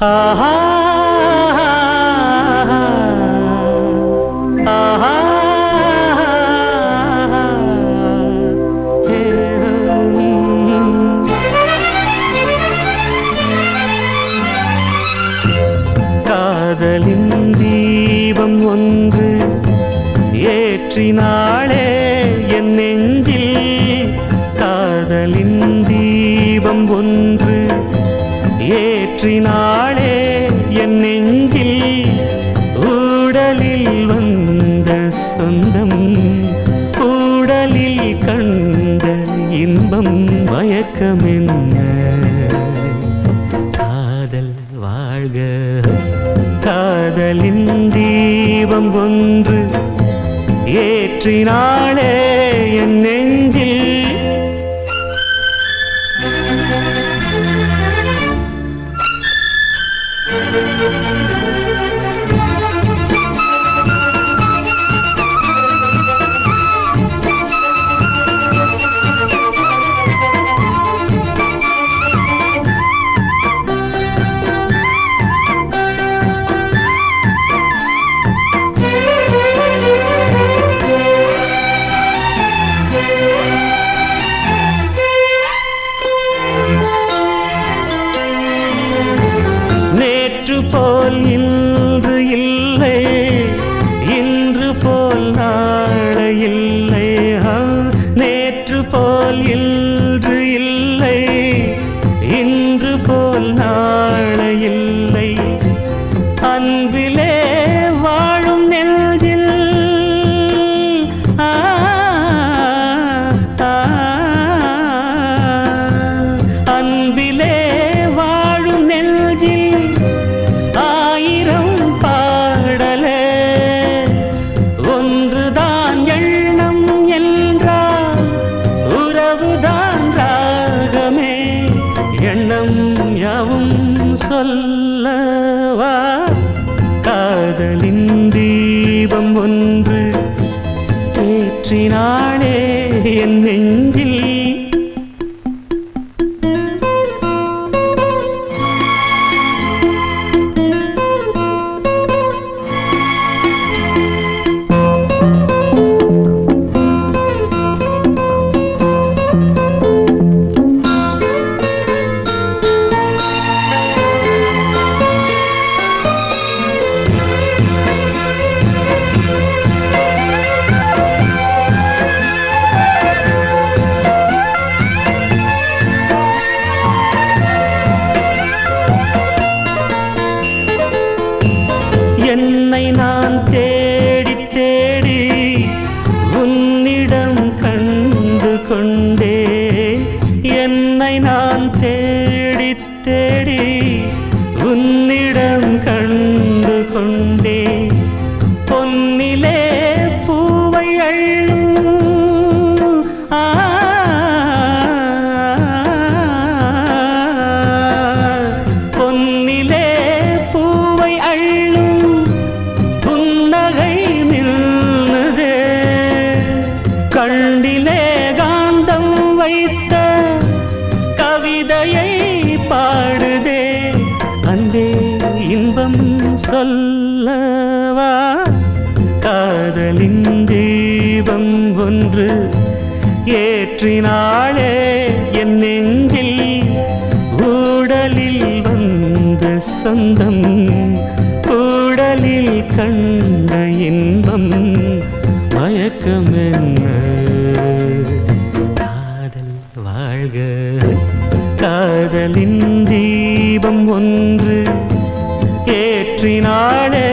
ஆஹா ஆஹா காதலின் தீபம் ஒன்று ஏற்றினாளே என் நெஞ்சில். காதலின் தீபம் ஒன்று ஏற்றினாளே என் நெஞ்சில். ஊடலில் வந்த சொந்தம் ஊடலில் கண்ட இன்பம் மயக்கமென்ன. காதல் வாழ்க. காதலின் தீபம் ஒன்று ஏற்றினாளே என் நெஞ்சில். நேற்று போல் இன்று இல்லை, இன்று போல் நாளை இல்லை. நேற்று போல் இன்று இல்லை, இன்று போல் நாளை இல்லை. அன்பிலே வாழும் நெஞ்சில் அன்பிலே வாழும் நெஞ்சில் ஆயிரம் பாடலே. ஒன்றுதான் எண்ணம் என்றால் உறவுதான் ராகமே. எண்ணம் யாவும் சொல்லவா. காதலின் தீபம் ஒன்று ஏற்றினாளே என் நெஞ்சில். என்னை நான் தேடி தேடி உன்னிடம் கண்டு கொண்டேன். என்னை நான் தேடி தேடி உன்னிடம் கண்டு கொண்டேன். பொன்னிலே பூவை அள்ளும் பொன்னிலே பூவை அள்ளும் புன்னகை நின்றதே. கண்ணிலே காந்தம் வைத்த கவிதையை பாடுதே. அன்பே இன்பம் சொல்லவா. காதலின் தீபம் ஒன்று ஏற்றினாளே என் நெஞ்சில். ஊடலில் வந்த சொந்தம் ஊடலில் கண்ட இன்பம் மயக்கமென்ன. காதல் வாழ்க. காதலின் தீபம் ஒன்று ஏற்றினாளே